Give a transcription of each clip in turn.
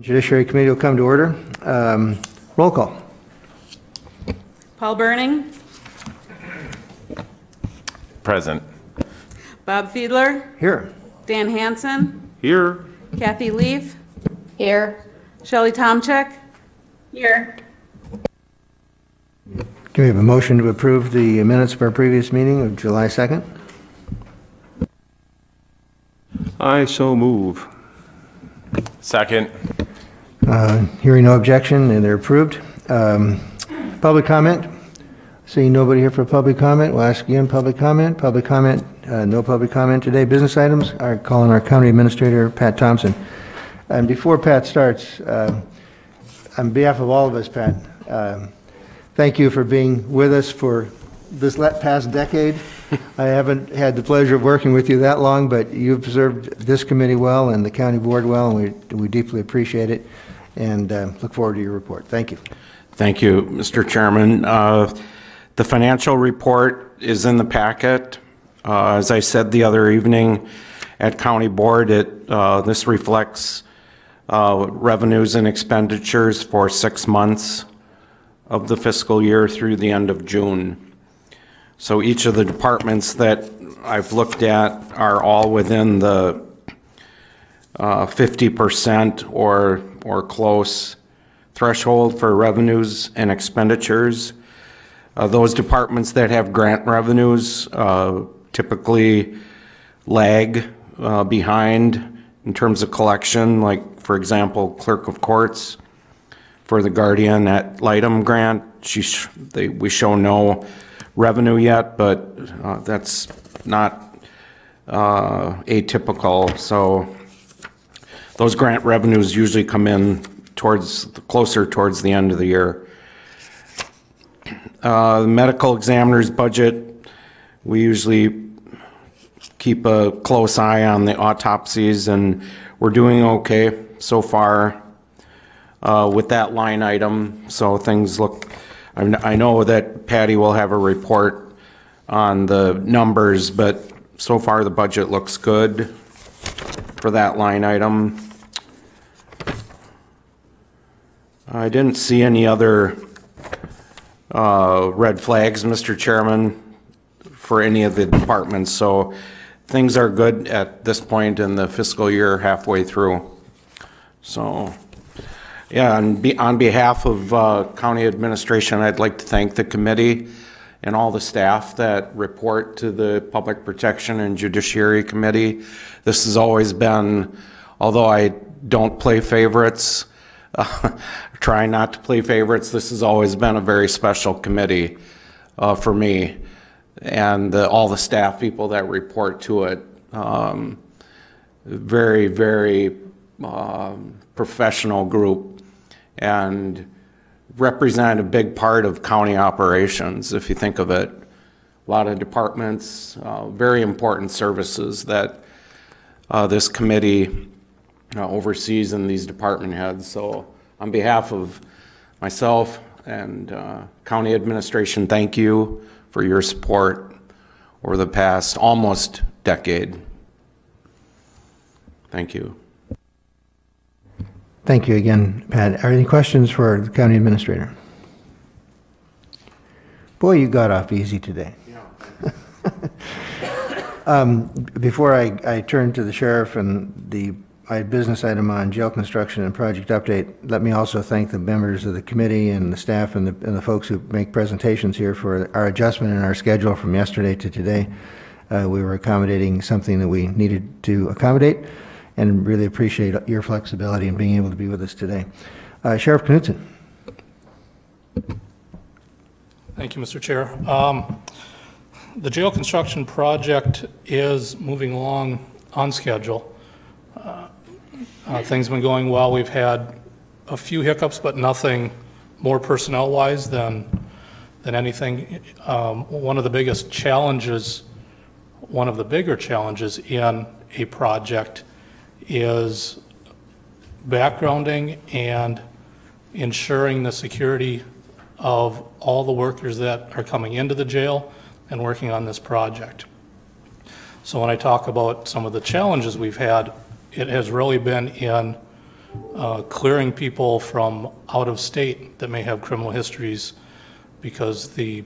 Judiciary Committee will come to order. Roll call. Paul Burning. Present. Bob Fiedler. Here. Dan Hansen. Here. Kathy Leaf. Here. Shelley Tomczyk. Here. Can we have a motion to approve the minutes of our previous meeting of July 2nd? I so move. Second. Hearing no objection, and they're approved. Public comment? Seeing nobody here for public comment, we'll ask again, public comment? Public comment? No public comment today. Business items? I call on our County Administrator, Pat Thompson. And before Pat starts, on behalf of all of us, Pat, thank you for being with us for this past decade. I haven't had the pleasure of working with you that long, but you've served this committee well and the county board well, and we deeply appreciate it, and look forward to your report. Thank you. Thank you, Mr. Chairman. The financial report is in the packet. As I said the other evening at County Board, this reflects revenues and expenditures for 6 months of the fiscal year through the end of June. So each of the departments that I've looked at are all within the 50% or close threshold for revenues and expenditures. Those departments that have grant revenues typically lag behind in terms of collection, like, for example, Clerk of Courts for the Guardian ad litem grant. We show no revenue yet, but that's not atypical. So those grant revenues usually come in closer towards the end of the year. The medical examiner's budget, we usually keep a close eye on the autopsies, and we're doing okay so far with that line item. So things look, I know that Patty will have a report on the numbers, but so far the budget looks good for that line item. I didn't see any other red flags, Mr. Chairman, for any of the departments, so things are good at this point in the fiscal year, halfway through. So yeah, and on behalf of County Administration, I'd like to thank the committee and all the staff that report to the Public Protection and Judiciary Committee. This has always been, although I don't play favorites, try not to play favorites, this has always been a very special committee for me, and all the staff people that report to it. Very, very professional group, and represent a big part of county operations, if you think of it. A lot of departments, very important services that this committee oversees, and these department heads. So on behalf of myself and county administration, thank you for your support over the past almost decade. Thank you. Thank you again, Pat. Are there any questions for the county administrator? Boy, you got off easy today. Yeah. Before I turn to the sheriff and the business item on jail construction and project update, let me also thank the members of the committee and the staff and the folks who make presentations here for our adjustment in our schedule from yesterday to today. We were accommodating something that we needed to accommodate, and really appreciate your flexibility in being able to be with us today. Sheriff Knudsen. Thank you, Mr. Chair. The jail construction project is moving along on schedule. Things have been going well. We've had a few hiccups, but nothing more personnel-wise than anything. One of the bigger challenges in a project is backgrounding and ensuring the security of all the workers that are coming into the jail and working on this project. So when I talk about some of the challenges we've had, it has really been in clearing people from out of state that may have criminal histories, because the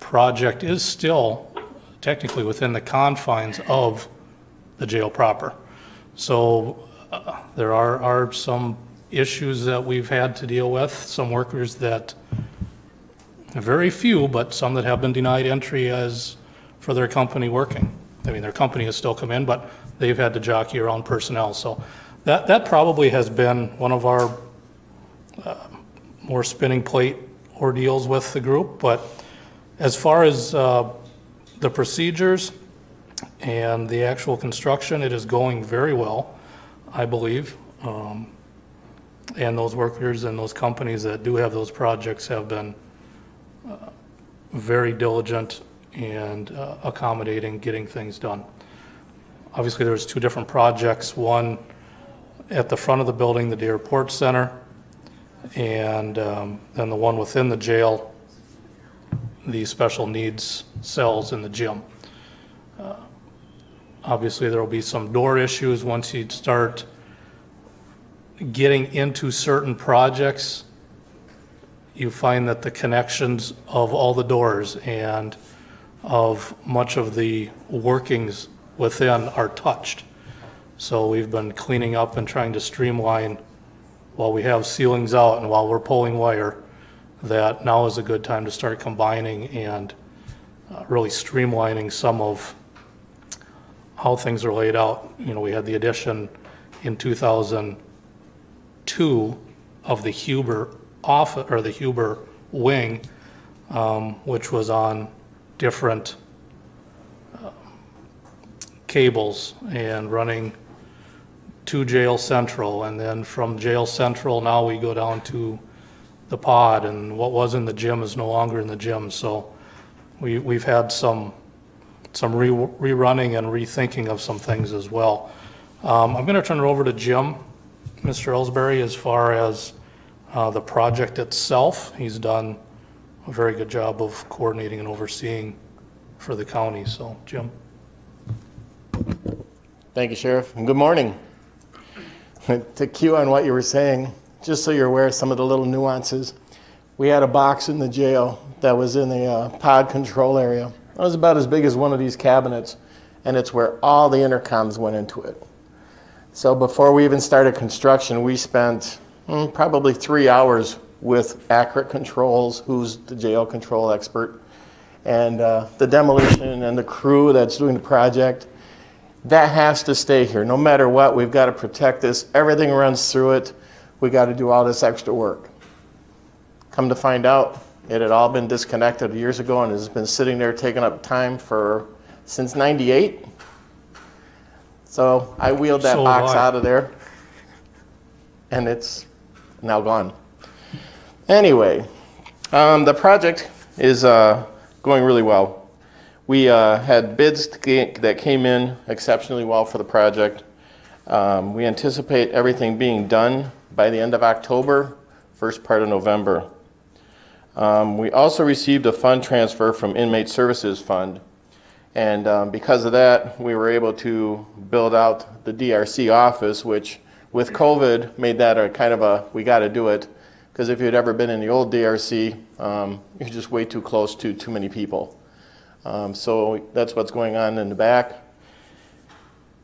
project is still technically within the confines of the jail proper. So there are some issues that we've had to deal with, some workers that, very few, but some that have been denied entry as for their company working. I mean, their company has still come in, but they've had to jockey around personnel. So that probably has been one of our more spinning plate ordeals with the group. But as far as the procedures and the actual construction, it is going very well, I believe. And those workers and those companies that do have those projects have been very diligent and accommodating, getting things done. Obviously, there's two different projects, one at the front of the building, the airport center, and then the one within the jail, the special needs cells in the gym. Obviously, there will be some door issues once you start getting into certain projects. You find that the connections of all the doors and of much of the workings within are touched. So we've been cleaning up and trying to streamline while we have ceilings out and while we're pulling wire, that now is a good time to start combining and really streamlining some of how things are laid out. You know, we had the addition in 2002 of the Huber office, or the Huber wing, which was on different cables and running to Jail Central, and then from Jail Central now we go down to the pod, and what was in the gym is no longer in the gym. So we've had some rerunning and rethinking of some things as well. I'm going to turn it over to Jim, Mr. Ellsbury, as far as the project itself. He's done a very good job of coordinating and overseeing for the county. So, Jim. Thank you, Sheriff, and good morning. To cue on what you were saying, just so you're aware of some of the little nuances, we had a box in the jail that was in the pod control area. It was about as big as one of these cabinets, and it's where all the intercoms went into it. So before we even started construction, we spent probably 3 hours with Accurate Controls, who's the jail control expert, and the demolition and the crew that's doing the project. That has to stay here. No matter what, we've got to protect this. Everything runs through it. We got to do all this extra work. Come to find out, it had all been disconnected years ago and has been sitting there taking up time since '98. So I wheeled that box out of there, and it's now gone. Anyway, the project is going really well. We had bids that came in exceptionally well for the project. We anticipate everything being done by the end of October, first part of November. We also received a fund transfer from Inmate Services Fund, and because of that, we were able to build out the DRC office, which with COVID made that a kind of a, we got to do it, because if you'd ever been in the old DRC, you're just way too close to too many people. So that's what's going on in the back.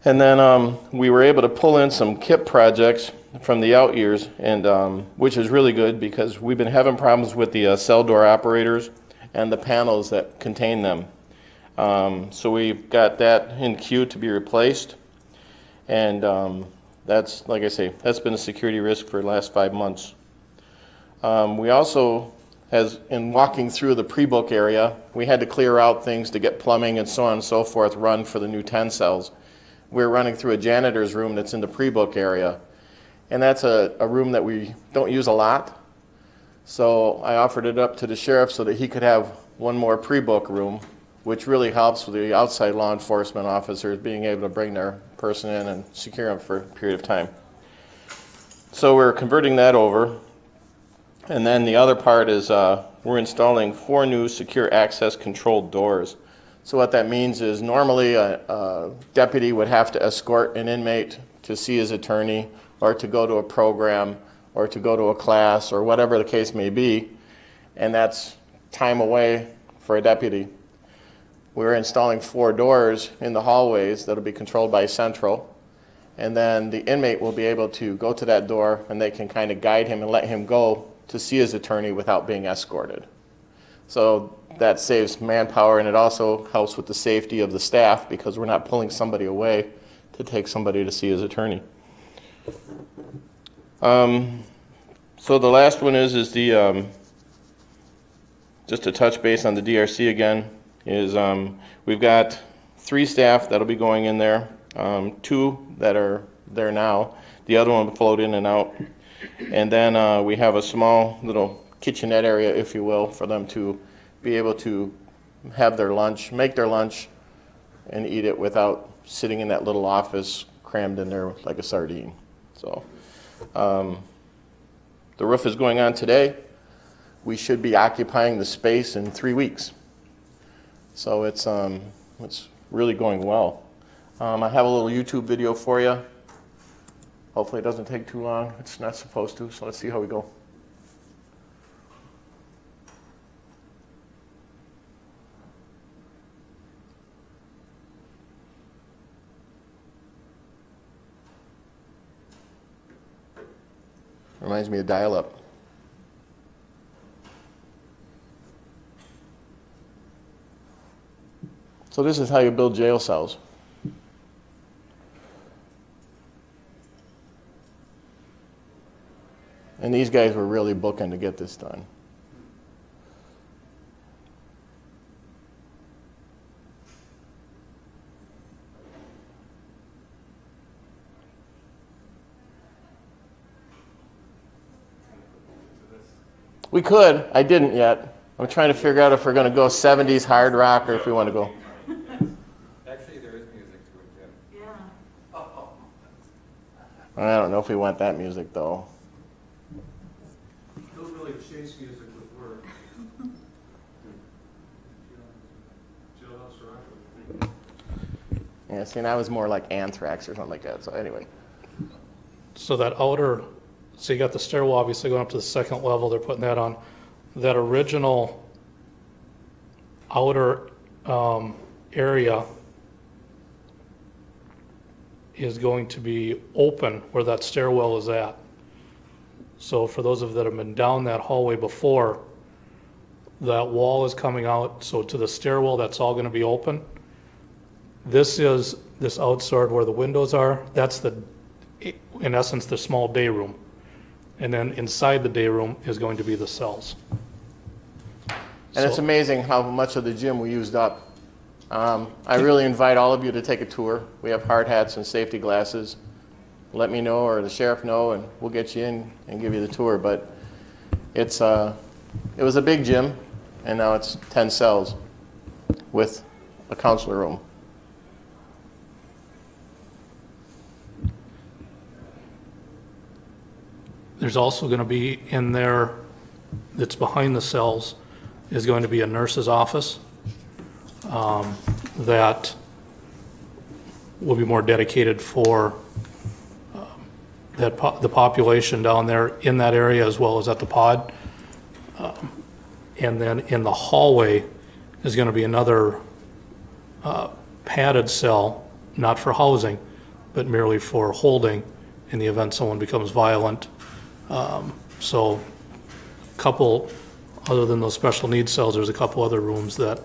And then we were able to pull in some KIP projects from the out years, and which is really good because we've been having problems with the cell door operators and the panels that contain them. So we've got that in queue to be replaced, and that's, like I say, that's been a security risk for the last 5 months. We also, as in walking through the pre-book area, we had to clear out things to get plumbing and so on and so forth run for the new 10 cells. We're running through a janitor's room that's in the pre-book area, and that's a room that we don't use a lot. So I offered it up to the sheriff so that he could have one more pre-book room, which really helps with the outside law enforcement officers being able to bring their person in and secure them for a period of time. So we're converting that over. And then the other part is we're installing 4 new secure access controlled doors. So what that means is normally a deputy would have to escort an inmate to see his attorney or to go to a program or to go to a class or whatever the case may be, and that's time away for a deputy. We're installing 4 doors in the hallways that'll be controlled by central, and then the inmate will be able to go to that door and they can kind of guide him and let him go to see his attorney without being escorted. So that saves manpower, and it also helps with the safety of the staff because we're not pulling somebody away to take somebody to see his attorney. So the last one is the, just to touch base on the DRC again, is we've got 3 staff that'll be going in there, 2 that are there now. The other one will float in and out. And then we have a small little kitchenette area, if you will, for them to be able to have their lunch, make their lunch, and eat it without sitting in that little office crammed in there like a sardine. So the roof is going on today. We should be occupying the space in 3 weeks. So it's really going well. I have a little YouTube video for you. Hopefully it doesn't take too long. It's not supposed to, so let's see how we go. Reminds me of dial-up. So this is how you build jail cells. And these guys were really booking to get this done. We could. I didn't yet. I'm trying to figure out if we're going to go 70s hard rock or if we want to go. Actually, there is music to it, Jim. Yeah. I don't know if we want that music, though. Feels really chase music with words. Yeah, see, and I was more like Anthrax or something like that. So anyway. So that outer, so you got the stairwell obviously going up to the 2nd level, they're putting that on. That original outer area is going to be open where that stairwell is at. So for those of you that have been down that hallway before, that wall is coming out, so to the stairwell, that's all going to be open. This is this outside where the windows are, that's the, in essence, the small day room. And then inside the day room is going to be the cells. And it's amazing how much of the gym we used up. I really invite all of you to take a tour. We have hard hats and safety glasses. Let me know or the sheriff know, and we'll get you in and give you the tour. But it's it was a big gym, and now it's 10 cells with a counselor room. There's also going to be in there, that's behind the cells, is going to be a nurse's office that will be more dedicated for the population down there in that area as well as at the pod. And then in the hallway is going to be another padded cell, not for housing, but merely for holding in the event someone becomes violent. So a couple, other than those special needs cells, there's a couple other rooms that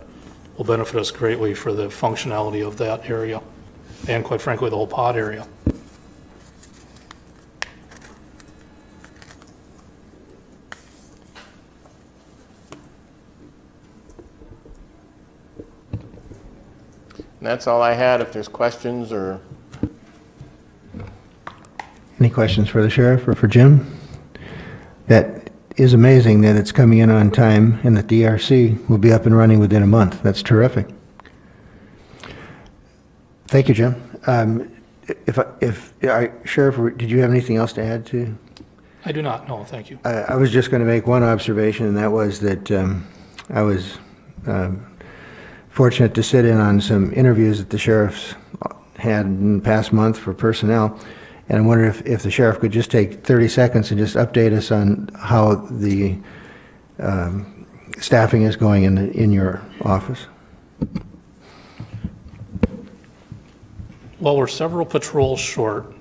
will benefit us greatly for the functionality of that area and, quite frankly, the whole pod area. And that's all I had. If there's questions or... Any questions for the sheriff or for Jim? That is amazing that it's coming in on time and that DRC will be up and running within a month. That's terrific. Thank you, Jim. Sheriff, did you have anything else to add to? I do not, no, thank you. I was just going to make one observation, and that was that I was fortunate to sit in on some interviews that the sheriffs had in the past month for personnel, And I wonder if the sheriff could just take 30 seconds and just update us on how the staffing is going in your office. Well, we're several patrols short,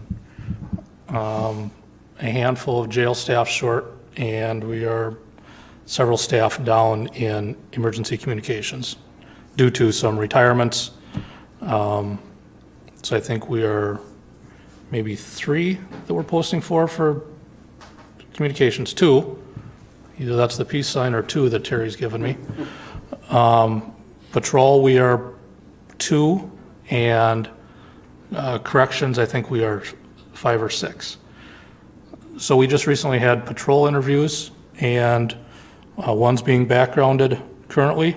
a handful of jail staff short, and we are several staff down in emergency communications due to some retirements. So I think we are maybe 3 that we're posting for communications, 2. Either that's the peace sign or 2 that Terry's given me. Patrol, we are 2, and corrections, I think we are 5 or 6. So we just recently had patrol interviews, and one's being backgrounded currently.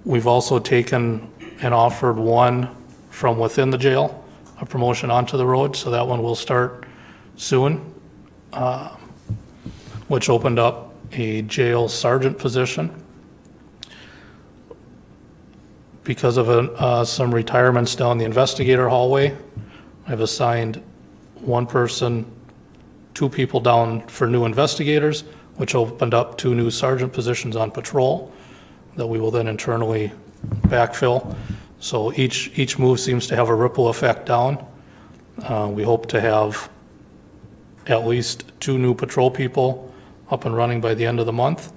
We've also taken and offered one from within the jail, a promotion onto the road, so that one will start soon, which opened up a jail sergeant position. Because of some retirements down the investigator hallway, I've assigned 1 person, 2 people down for new investigators, which opened up 2 new sergeant positions on patrol that we will then internally backfill. So each move seems to have a ripple effect down. We hope to have at least 2 new patrol people up and running by the end of the month.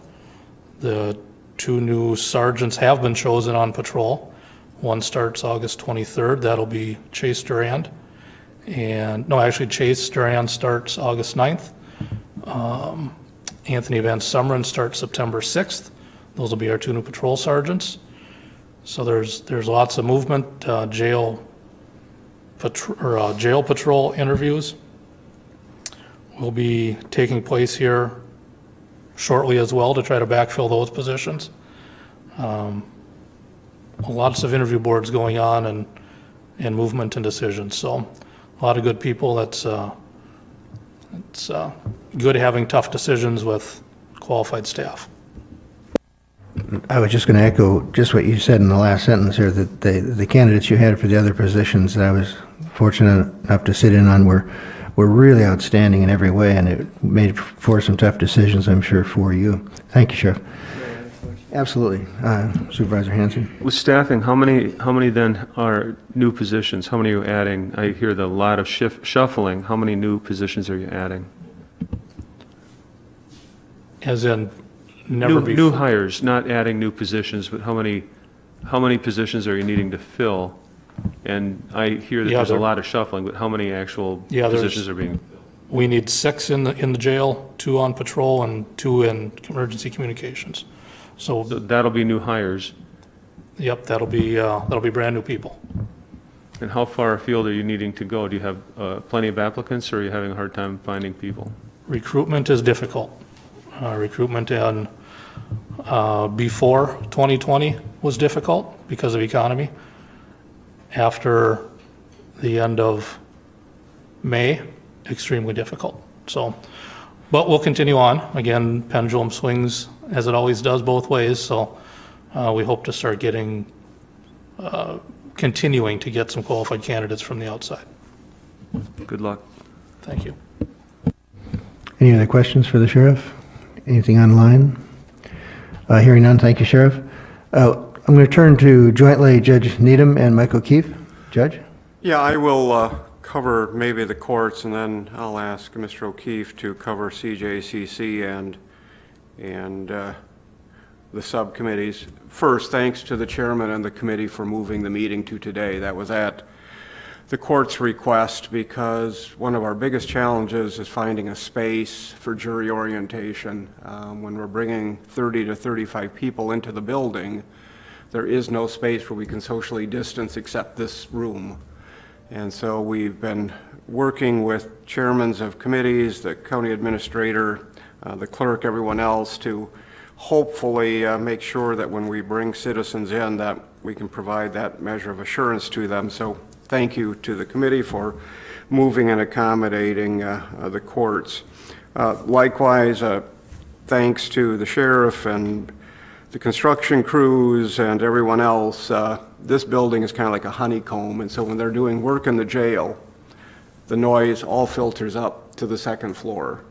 The 2 new sergeants have been chosen on patrol. One starts August 23rd. That'll be Chase Durand. And no, actually Chase Durand starts August 9th. Anthony Van Sumeren starts September 6th. Those will be our 2 new patrol sergeants. So there's lots of movement. Jail patrol interviews will be taking place here shortly as well to try to backfill those positions. Lots of interview boards going on and movement and decisions. So a lot of good people. It's good having tough decisions with qualified staff. I was just going to echo just what you said in the last sentence here, that the candidates you had for the other positions that I was fortunate enough to sit in on were really outstanding in every way, and it made for some tough decisions, I'm sure, for you. Thank you, Sheriff. Absolutely. Supervisor Hanson. With staffing, how many then are new positions? How many are you adding? I hear a lot of shuffling. How many new positions are you adding? As in never before? New hires, not adding new positions, but how many positions are you needing to fill? And I hear that there's a lot of shuffling, but how many actual positions are being filled? We need 6 in the jail, 2 on patrol, and 2 in emergency communications. So that'll be new hires. Yep, that'll be brand new people. And how far afield are you needing to go? Do you have plenty of applicants, or are you having a hard time finding people? Recruitment is difficult. Recruitment before 2020 was difficult because of economy. After the end of May, extremely difficult. So, but we'll continue on. Again, pendulum swings as it always does both ways. So we hope to start continuing to get some qualified candidates from the outside. Good luck. Thank you. Any other questions for the sheriff? Anything online? Hearing none, thank you, Sheriff. I'm going to turn to jointly Judge Needham and Michael Keefe. Judge? Yeah, I will cover maybe the courts, and then I'll ask Mr. O'Keefe to cover Cjcc and the subcommittees. First, thanks to the chairman and the committee for moving the meeting to today. That was at the court's request, because one of our biggest challenges is finding a space for jury orientation. When we're bringing 30 to 35 people into the building, there is no space where we can socially distance except this room. And so we've been working with chairmans of committees, the county administrator, the clerk, everyone else, to hopefully make sure that when we bring citizens in, that we can provide that measure of assurance to them. So thank you to the committee for moving and accommodating the courts. Likewise, thanks to the sheriff and the construction crews and everyone else. This building is kind of like a honeycomb, and so when they're doing work in the jail, the noise all filters up to the second floor.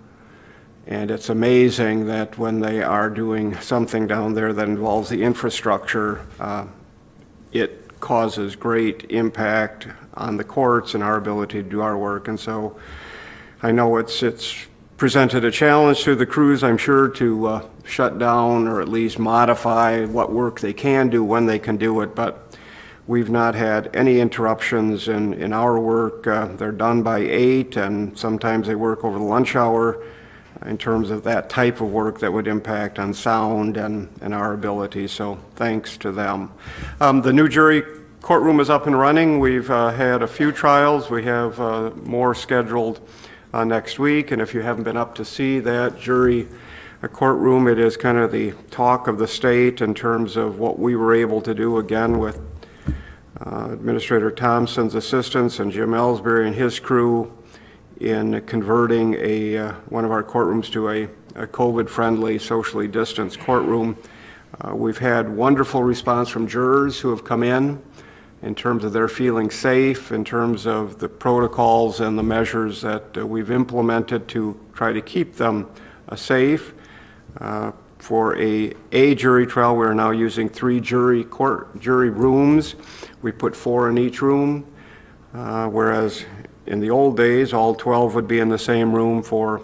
And it's amazing that when they are doing something down there that involves the infrastructure, it causes great impact on the courts and our ability to do our work. And so I know it's presented a challenge to the crews, I'm sure, to shut down or at least modify what work they can do when they can do it, but we've not had any interruptions in our work. They're done by 8, and sometimes they work over the lunch hour in terms of that type of work that would impact on sound and our ability, so thanks to them. The new jury courtroom is up and running. We've had a few trials. We have more scheduled next week, and if you haven't been up to see that jury courtroom, it is kind of the talk of the state in terms of what we were able to do, again, with Administrator Thompson's assistance and Jim Ellsbury and his crew in converting one of our courtrooms to a COVID-friendly, socially distanced courtroom. We've had wonderful response from jurors who have come in terms of their feeling safe, in terms of the protocols and the measures that we've implemented to try to keep them safe. For a jury trial, we're now using 3 jury rooms. We put 4 in each room, whereas in the old days, all 12 would be in the same room for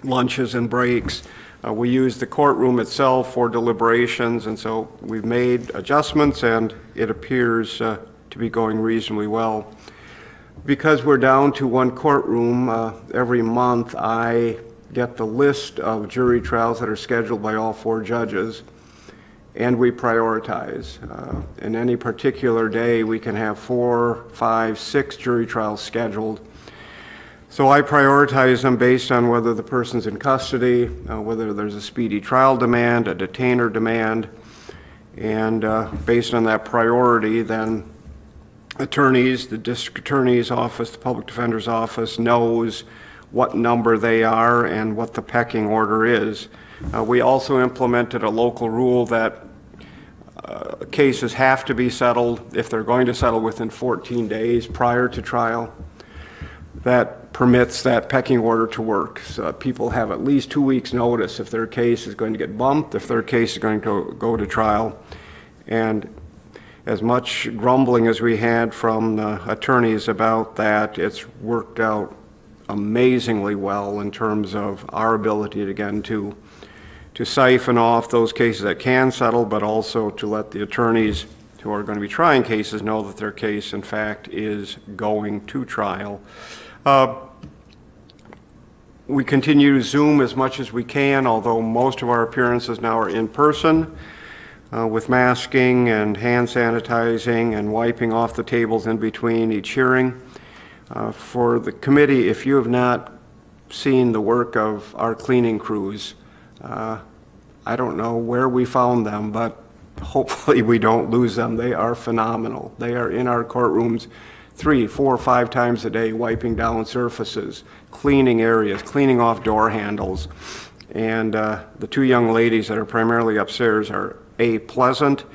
lunches and breaks. We use the courtroom itself for deliberations, and so we've made adjustments, and it appears to be going reasonably well. Because we're down to 1 courtroom, every month I get the list of jury trials that are scheduled by all 4 judges, and we prioritize. In any particular day, we can have 4, 5, 6 jury trials scheduled. So I prioritize them based on whether the person's in custody, whether there's a speedy trial demand, a detainer demand, and based on that priority, then attorneys, the district attorney's office, the public defender's office knows what number they are and what the pecking order is. We also implemented a local rule that cases have to be settled, if they're going to settle, within 14 days prior to trial. That permits that pecking order to work. So people have at least 2 weeks notice if their case is going to get bumped, if their case is going to go to trial. And as much grumbling as we had from attorneys about that, it's worked out amazingly well in terms of our ability, again, to siphon off those cases that can settle, but also to let the attorneys who are going to be trying cases know that their case, in fact, is going to trial. We continue to Zoom as much as we can, although most of our appearances now are in person, with masking and hand sanitizing and wiping off the tables in between each hearing. For the committee, if you have not seen the work of our cleaning crews, I don't know where we found them, but hopefully we don't lose them. They are phenomenal. They are in our courtrooms 3, 4, 5 times a day, wiping down surfaces, cleaning areas, cleaning off door handles. And the 2 young ladies that are primarily upstairs are pleasant,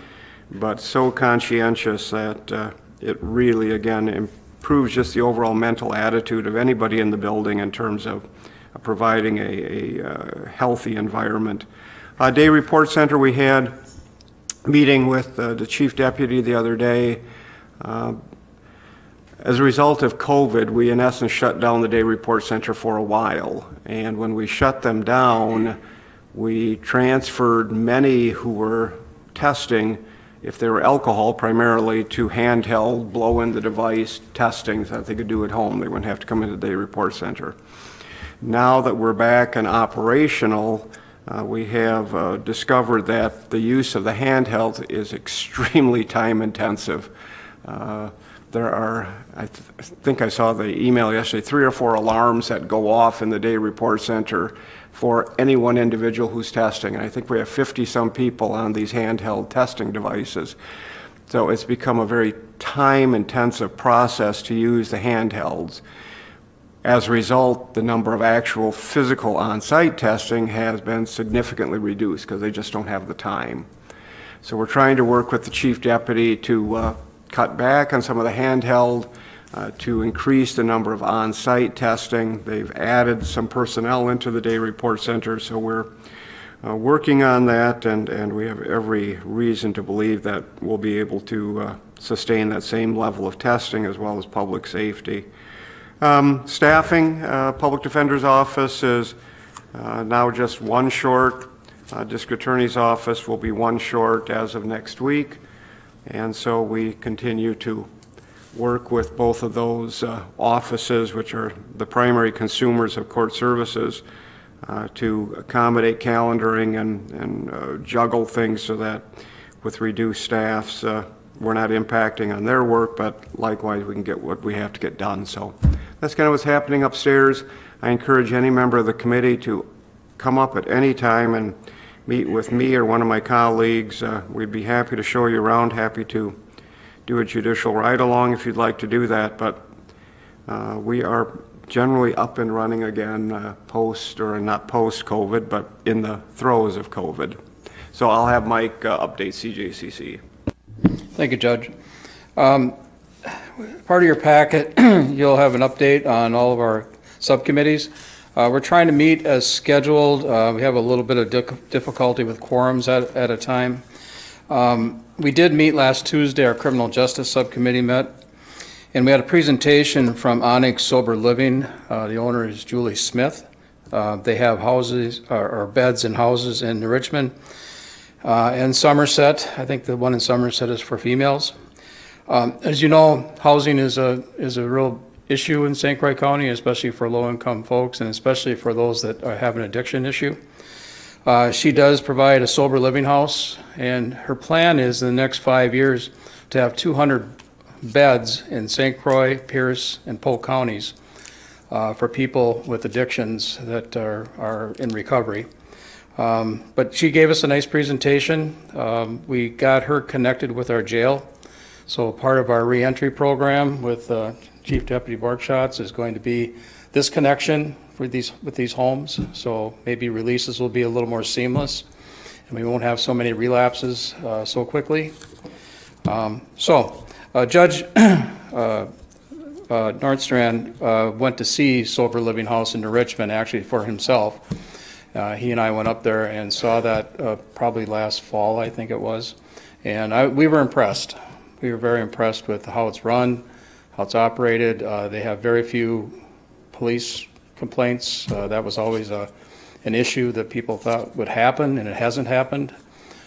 but so conscientious that it really, again, improves just the overall mental attitude of anybody in the building in terms of providing a healthy environment. Day Report Center, we had a meeting with the Chief Deputy the other day. As a result of COVID, we in essence shut down the Day Report Center for a while. And when we shut them down, we transferred many who were testing, if they were alcohol primarily, to handheld blow-in-the-device testing that they could do at home. They wouldn't have to come into the Day Report Center. Now that we're back and operational, we have discovered that the use of the handheld is extremely time-intensive. There are, I think I saw the email yesterday, 3 or 4 alarms that go off in the Day Report Center for any one individual who's testing. And I think we have 50-some people on these handheld testing devices. So it's become a very time-intensive process to use the handhelds. As a result, the number of actual physical on-site testing has been significantly reduced because they just don't have the time. So we're trying to work with the Chief Deputy to cut back on some of the handheld to increase the number of on-site testing. They've added some personnel into the day report center, so we're working on that, and we have every reason to believe that we'll be able to sustain that same level of testing as well as public safety. Staffing, Public Defender's Office is now just one short. District Attorney's Office will be one short as of next week, and so we continue to work with both of those offices, which are the primary consumers of court services, to accommodate calendaring and juggle things so that with reduced staffs, we're not impacting on their work, but likewise we can get what we have to get done. So that's kind of what's happening upstairs. I encourage any member of the committee to come up at any time and meet with me or one of my colleagues. We'd be happy to show you around, happy to do a judicial ride-along if you'd like to do that, but we are generally up and running again post, or not post-COVID, but in the throes of COVID. So I'll have Mike update CJCC. Thank you, Judge. Part of your packet, you'll have an update on all of our subcommittees. We're trying to meet as scheduled. We have a little bit of difficulty with quorums at a time. We did meet last Tuesday. Our Criminal Justice Subcommittee met, and we had a presentation from Onyx Sober Living. The owner is Julie Smith. They have houses or beds in houses in Richmond and Somerset. I think the one in Somerset is for females. As you know, housing is a real issue in St. Croix County, especially for low-income folks and especially for those that have an addiction issue. She does provide a sober living house, and her plan is in the next 5 years to have 200 beds in St. Croix, Pierce, and Polk counties for people with addictions that are in recovery. But she gave us a nice presentation. We got her connected with our jail. So part of our reentry program with Chief Deputy Borgschatz is going to be this connection with these homes. So maybe releases will be a little more seamless, and we won't have so many relapses so quickly. Judge Nordstrand went to see Sober Living House in Richmond, actually for himself. He and I went up there and saw that probably last fall, I think it was, and we were impressed. We were very impressed with how it's run, how it's operated. They have very few police complaints. That was always an issue that people thought would happen, and it hasn't happened.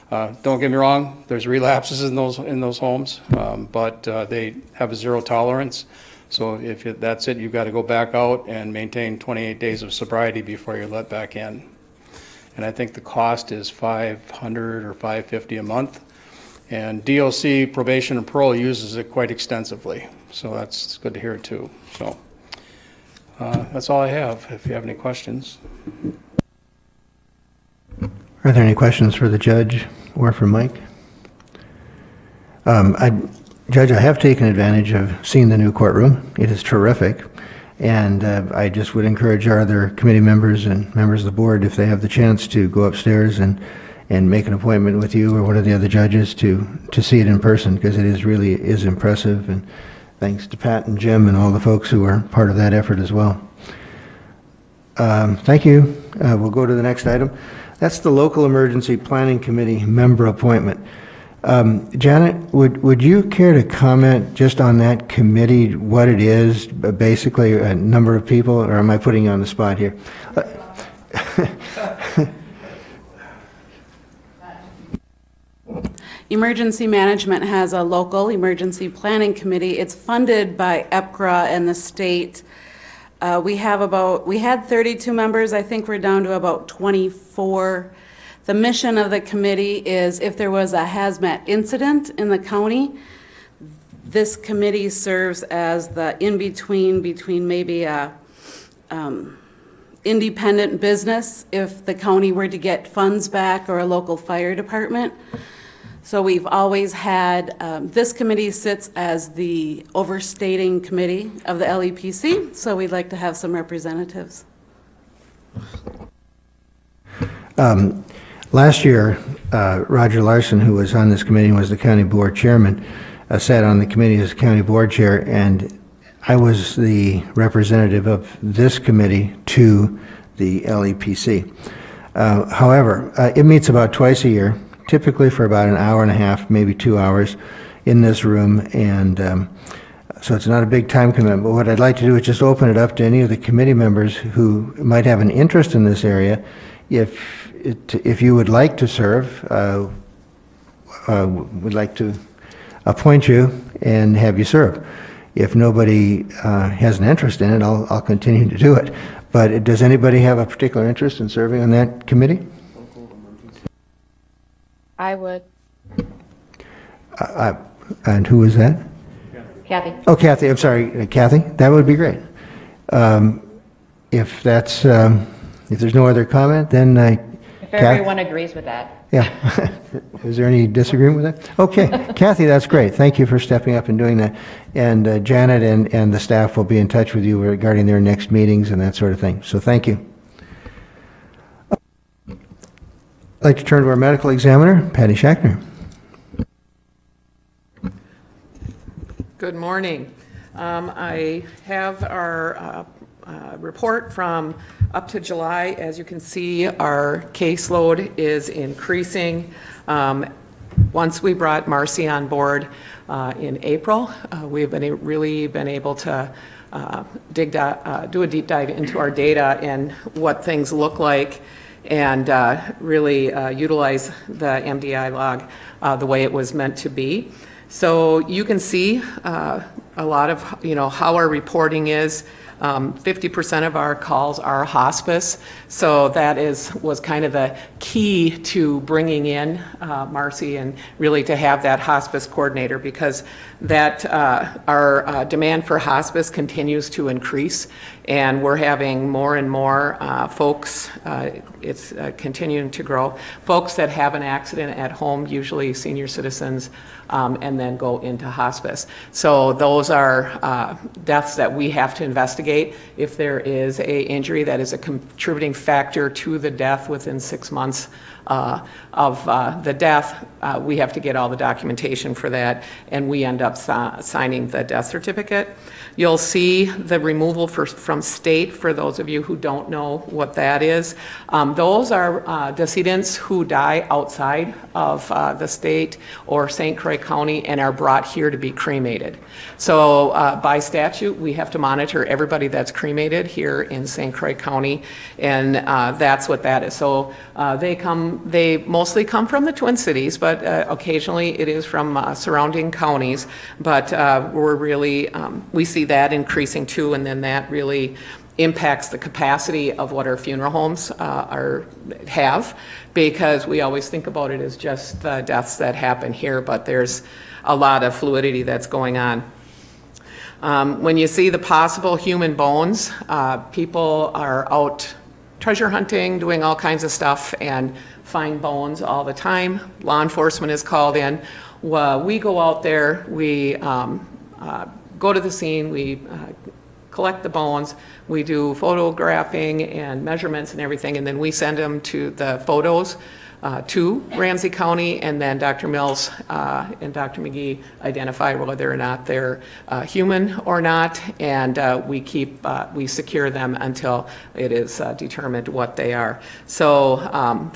Don't get me wrong, there's relapses in those homes, but they have a zero tolerance. So if that's it, you've got to go back out and maintain 28 days of sobriety before you're let back in. And I think the cost is $500 or $550 a month. And DOC, probation and parole, uses it quite extensively. So that's good to hear too. So that's all I have, if you have any questions. Are there any questions for the judge or for Mike? Judge, I have taken advantage of seeing the new courtroom. It is terrific. And I just would encourage our other committee members and members of the board, if they have the chance, to go upstairs and make an appointment with you or one of the other judges to see it in person, because it really is impressive. And thanks to Pat and Jim and all the folks who are part of that effort as well. Thank you. We'll go to the next item. That's the Local Emergency Planning Committee member appointment. Janet, would you care to comment just on that committee, what it is, basically a number of people, or am I putting you on the spot here? Emergency Management has a local emergency planning committee. It's funded by EPCRA and the state. We had 32 members. I think we're down to about 24. The mission of the committee is, if there was a hazmat incident in the county, this committee serves as the in-between between maybe a independent business if the county were to get funds back, or a local fire department. So we've always had, this committee sits as the overstating committee of the LEPC, so we'd like to have some representatives. Last year, Roger Larson, who was on this committee and was the county board chairman, sat on the committee as county board chair, and I was the representative of this committee to the LEPC. However, it meets about twice a year, typically for about an hour and a half, maybe 2 hours in this room, and so it's not a big time commitment. But what I'd like to do is just open it up to any of the committee members who might have an interest in this area. If you would like to serve, we'd like to appoint you and have you serve. If nobody has an interest in it, I'll continue to do it. But does anybody have a particular interest in serving on that committee? I would. And who is that? Kathy. Oh, Kathy, I'm sorry, Kathy, that would be great. If that's, if there's no other comment, then If everyone agrees with that. yeah. Is there any disagreement with that? Okay, Kathy, that's great. Thank you for stepping up and doing that. And Janet and the staff will be in touch with you regarding their next meetings and that sort of thing. So thank you. I'd like to turn to our medical examiner, Patty Schachner. Good morning. I have our report from up to July. As you can see, our caseload is increasing. Once we brought Marcy on board in April, we've really been able to do a deep dive into our data and what things look like, and really utilize the MDI log the way it was meant to be. So you can see a lot of, how our reporting is. 50% of our calls are hospice, so that was kind of the key to bringing in Marcy and really to have that hospice coordinator, because that our demand for hospice continues to increase, and we're having more and more folks, it's continuing to grow, folks that have an accident at home, usually senior citizens, and then go into hospice. So those are deaths that we have to investigate. If there is a injury that is a contributing factor to the death within 6 months of the death, we have to get all the documentation for that, and we end up signing the death certificate. You'll see the removal from state, for those of you who don't know what that is. Those are decedents who die outside of the state or St. Croix County and are brought here to be cremated. So by statute, we have to monitor everybody that's cremated here in St. Croix County, and that's what that is. So they mostly come from the Twin Cities, but occasionally it is from surrounding counties. But we're really, we see that increasing too, and then that really impacts the capacity of what our funeral homes have, because we always think about it as just the deaths that happen here, but there's a lot of fluidity that's going on. When you see the possible human bones, people are out treasure hunting, doing all kinds of stuff, and find bones all the time. Law enforcement is called in. We go out there, we go to the scene, we collect the bones, we do photographing and measurements and everything, and then we send them to the photos to Ramsey County, and then Dr. Mills and Dr. McGee identify whether or not they're human or not, and we secure them until it is determined what they are. So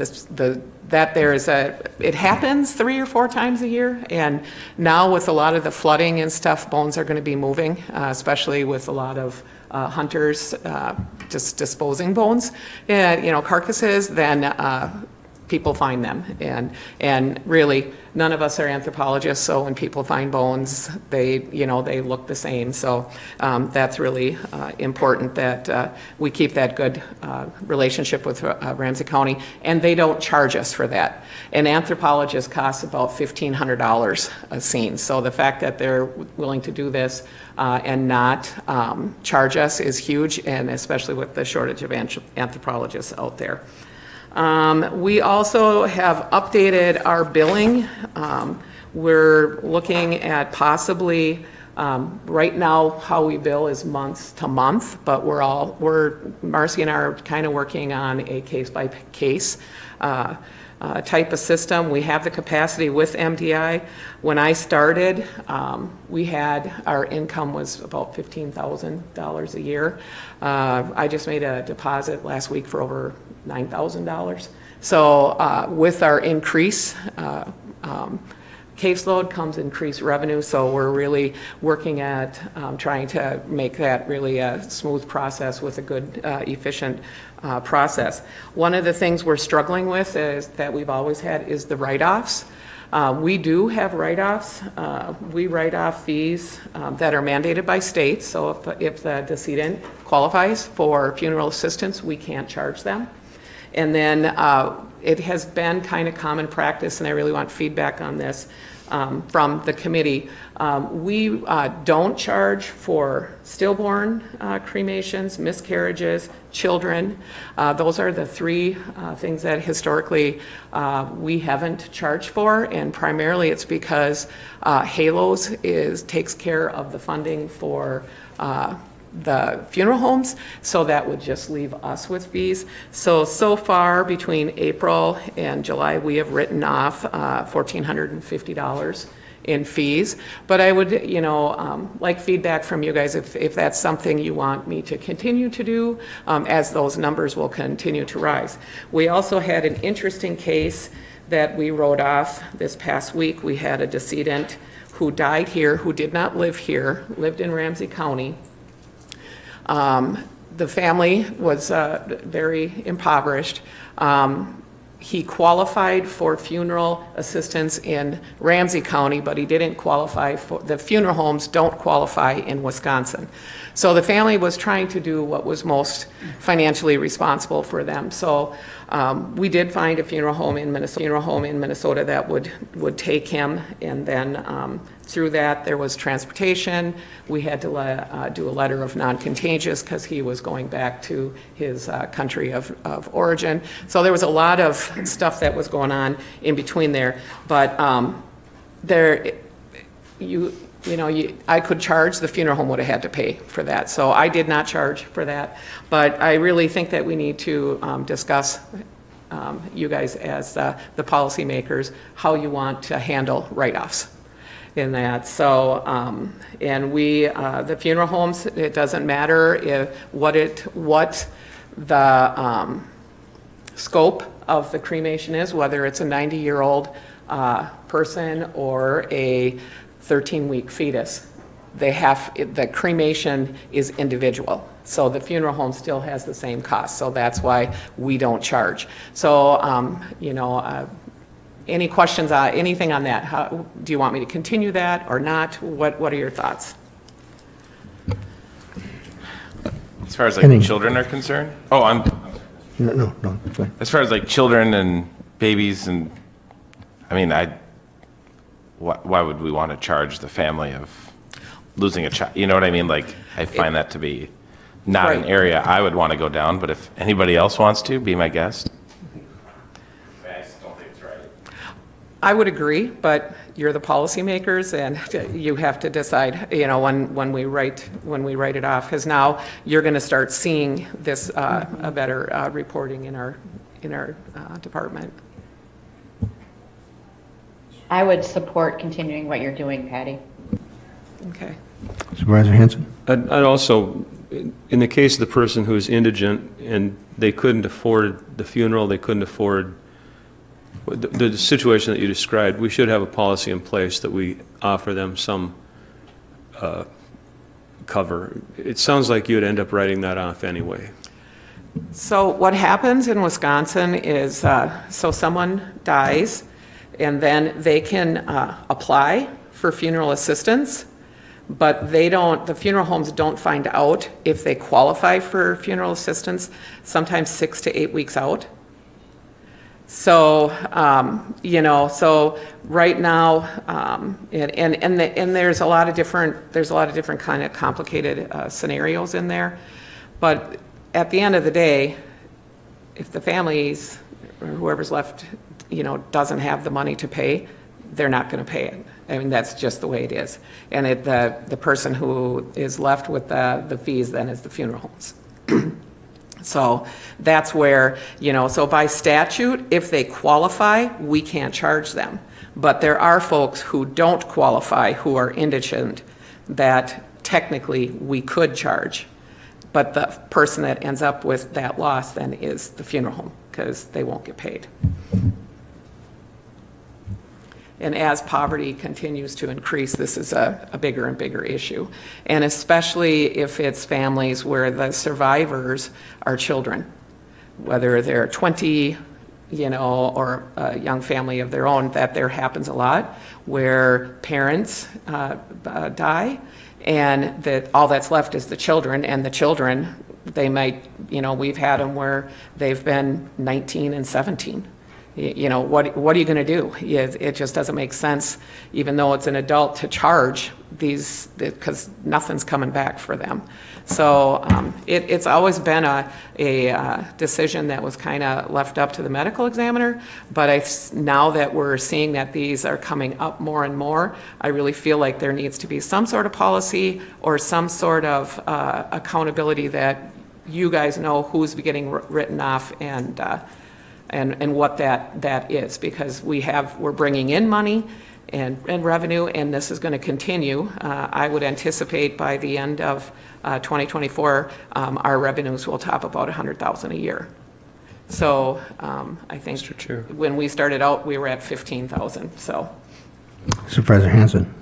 it happens 3 or 4 times a year, and now with a lot of the flooding and stuff, bones are going to be moving, especially with a lot of hunters just disposing bones, and carcasses. Then people find them, and really none of us are anthropologists, so when people find bones, they look the same. So that's really important that we keep that good relationship with Ramsey County, and they don't charge us for that. An anthropologist costs about $1,500 a scene, so the fact that they're willing to do this and not charge us is huge, and especially with the shortage of anthropologists out there. We also have updated our billing. We're looking at possibly Right now, how we bill is month to month, but Marcy and I are kind of working on a case-by-case type of system. We have the capacity with MDI. When I started, our income was about $15,000 a year. I just made a deposit last week for over $9,000. So with our increase, caseload comes increased revenue, so we're really working at trying to make that really a smooth process with a good, efficient process. One of the things we're struggling with is that we've always had is the write-offs. We do have write-offs. We write off fees that are mandated by states, so if the decedent qualifies for funeral assistance, we can't charge them. And then it has been kind of common practice, and I really want feedback on this from the committee. We don't charge for stillborn cremations, miscarriages, children. Those are the three things that historically we haven't charged for, and primarily it's because Halos takes care of the funding for the funeral homes, so that would just leave us with fees. So far between April and July, we have written off $1,450 in fees. But I would, like feedback from you guys if that's something you want me to continue to do, as those numbers will continue to rise. We also had an interesting case that we wrote off this past week. We had a decedent who died here, who did not live here, lived in Ramsey County. The family was very impoverished. He qualified for funeral assistance in Ramsey County, but he didn't qualify for, the funeral homes don't qualify in Wisconsin. So the family was trying to do what was most financially responsible for them. So we did find a funeral home in Minnesota that would take him, and then through that there was transportation. We had to do a letter of non-contagious because he was going back to his country of origin. So there was a lot of stuff that was going on in between there, but I could charge, the funeral home would have had to pay for that. So I did not charge for that, but I really think that we need to discuss, you guys as the policymakers, how you want to handle write-offs in that. So, and the funeral homes, it doesn't matter what the scope of the cremation is, whether it's a 90-year-old person or a 13-week fetus. The cremation is individual. So the funeral home still has the same cost. So that's why we don't charge. So, any questions, anything on that? Do you want me to continue that or not? What are your thoughts? As far as like children are concerned? Oh, No, go ahead. As far as like children and babies, and why would we want to charge the family of losing a child? You know what I mean? Like, I find that to be not an area I would want to go down, but if anybody else wants to, be my guest. I just don't think it's right. I would agree, but you're the policymakers, and you have to decide, when we write it off, because now you're going to start seeing this, a better reporting in our department. I would support continuing what you're doing, Patty. Okay. Supervisor Hanson? I'd also, in the case of the person who is indigent and they couldn't afford the funeral, they couldn't afford the situation that you described, we should have a policy in place that we offer them some cover. It sounds like you'd end up writing that off anyway. So what happens in Wisconsin is, so someone dies, and then they can apply for funeral assistance, but the funeral homes don't find out if they qualify for funeral assistance, sometimes 6 to 8 weeks out. So, so right now, and there's a lot of different kind of complicated scenarios in there, but at the end of the day, if the families or whoever's left, doesn't have the money to pay, they're not going to pay it. I mean, that's just the way it is. And the person who is left with the fees then is the funeral homes. So that's where, so by statute, if they qualify, we can't charge them. But there are folks who don't qualify, who are indigent, that technically we could charge. But the person that ends up with that loss then is the funeral home, because they won't get paid. And as poverty continues to increase, this is a bigger and bigger issue. And especially if it's families where the survivors are children, whether they're 20, or a young family of their own, that there happens a lot where parents die, and that all that's left is the children, and the children, they might, we've had them where they've been 19 and 17. What are you going to do? It just doesn't make sense, even though it's an adult, to charge these, because nothing's coming back for them. So it's always been a decision that was kind of left up to the medical examiner, but now that we're seeing that these are coming up more and more, I really feel like there needs to be some sort of policy or some sort of accountability that you guys know who's getting written off and what that is, because we're bringing in money and revenue, and this is going to continue. I would anticipate by the end of 2024, our revenues will top about $100,000 a year. So I think when we started out, we were at 15,000. So, Supervisor Hanson.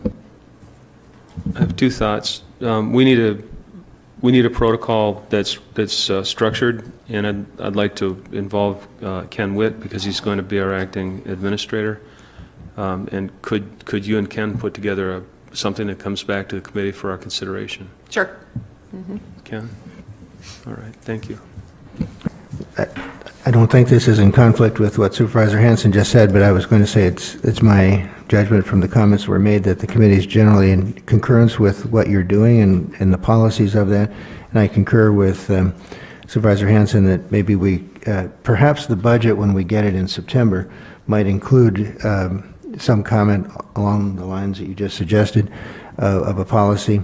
I have two thoughts. We need a protocol that's structured, and I'd like to involve Ken Witt, because he's going to be our acting administrator. And could you and Ken put together something that comes back to the committee for our consideration? Sure. Mm-hmm. Ken? All right, thank you. I don't think this is in conflict with what Supervisor Hanson just said, but I was going to say it's my judgment from the comments that were made that the committee is generally in concurrence with what you're doing and the policies of that. And I concur with Supervisor Hanson that maybe perhaps the budget, when we get it in September, might include some comment along the lines that you just suggested of a policy.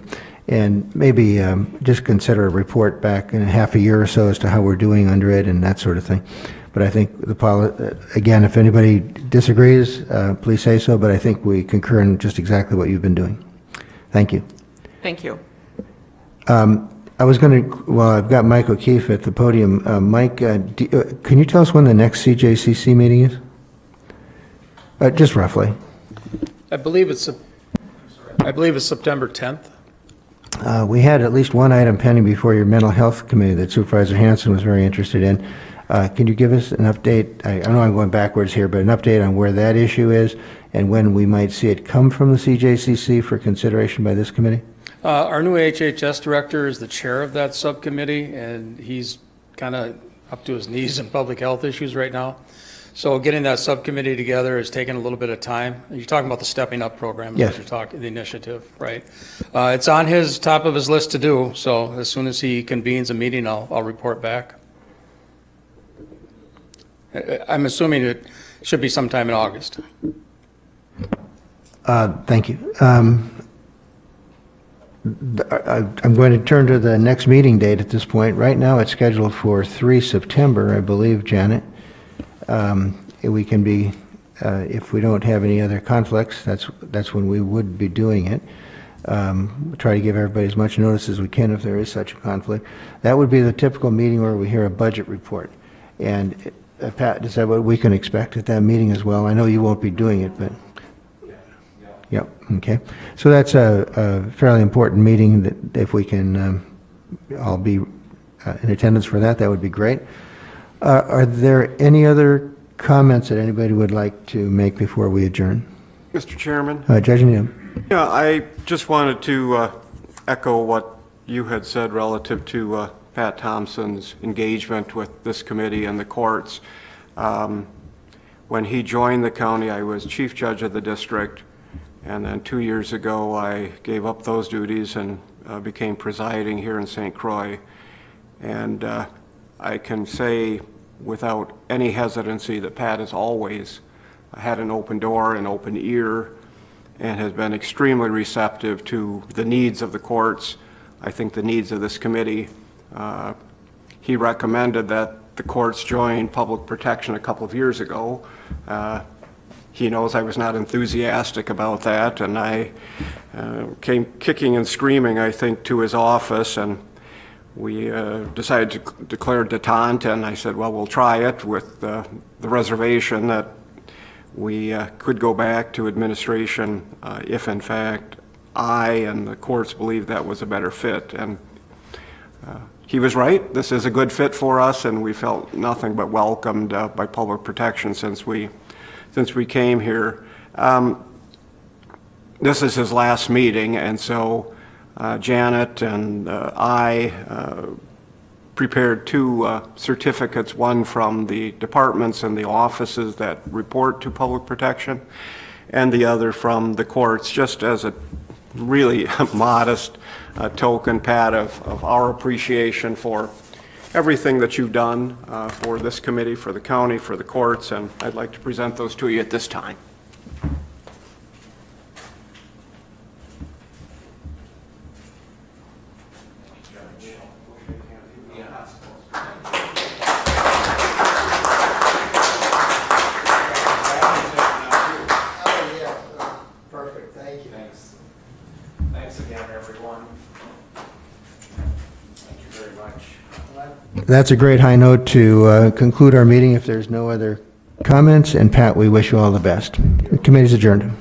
And maybe just consider a report back in half a year or so as to how we're doing under it and that sort of thing. But I think, again, if anybody disagrees, please say so, but I think we concur in just exactly what you've been doing. Thank you. Thank you. I was going to, well, I've got Mike O'Keefe at the podium. Mike, can you tell us when the next Cjcc meeting is? Just roughly. I believe it's September 10th. We had at least one item pending before your mental health committee that Supervisor Hanson was very interested in. Can you give us an update? I know I'm going backwards here, but an update on where that issue is and when we might see it come from the Cjcc for consideration by this committee? Our new HHS director is the chair of that subcommittee, and he's kind of up to his knees in public health issues right now. So getting that subcommittee together is taking a little bit of time. You're talking about the Stepping Up program, yes. You're talking the initiative, right? It's on his top of his list to do. So as soon as he convenes a meeting, I'll report back. I'm assuming it should be sometime in August. Thank you. I'm going to turn to the next meeting date at this point. Right now, it's scheduled for 3 September, I believe, Janet. We can be, if we don't have any other conflicts, that's when we would be doing it. Try to give everybody as much notice as we can if there is such a conflict. That would be the typical meeting where we hear a budget report. And Pat, is that what we can expect at that meeting as well? I know you won't be doing it, but... Yep, okay. So that's a fairly important meeting that if we can all be in attendance for that, that would be great. Are there any other comments that anybody would like to make before we adjourn? Mr. Chairman? Judge Neum. Yeah, I just wanted to echo what you had said relative to Pat Thompson's engagement with this committee and the courts. When he joined the county, I was chief judge of the district, and then 2 years ago I gave up those duties and became presiding here in St. Croix. And I can say without any hesitancy that Pat has always had an open door, an open ear, and has been extremely receptive to the needs of the courts, I think the needs of this committee. He recommended that the courts join public protection a couple of years ago. He knows I was not enthusiastic about that, and I came kicking and screaming, I think, to his office, and we decided to declare detente, and I said, well, we'll try it with the reservation that we could go back to administration if, in fact, I and the courts believed that was a better fit. And he was right. This is a good fit for us, and we felt nothing but welcomed by public protection since we came here. This is his last meeting, and so Janet and I prepared two certificates, one from the departments and the offices that report to public protection, and the other from the courts, just as a really modest token, Pat, of our appreciation for everything that you've done for this committee, for the county, for the courts, and I'd like to present those to you at this time. That's a great high note to conclude our meeting if there's no other comments. And Pat, we wish you all the best. The committee's adjourned.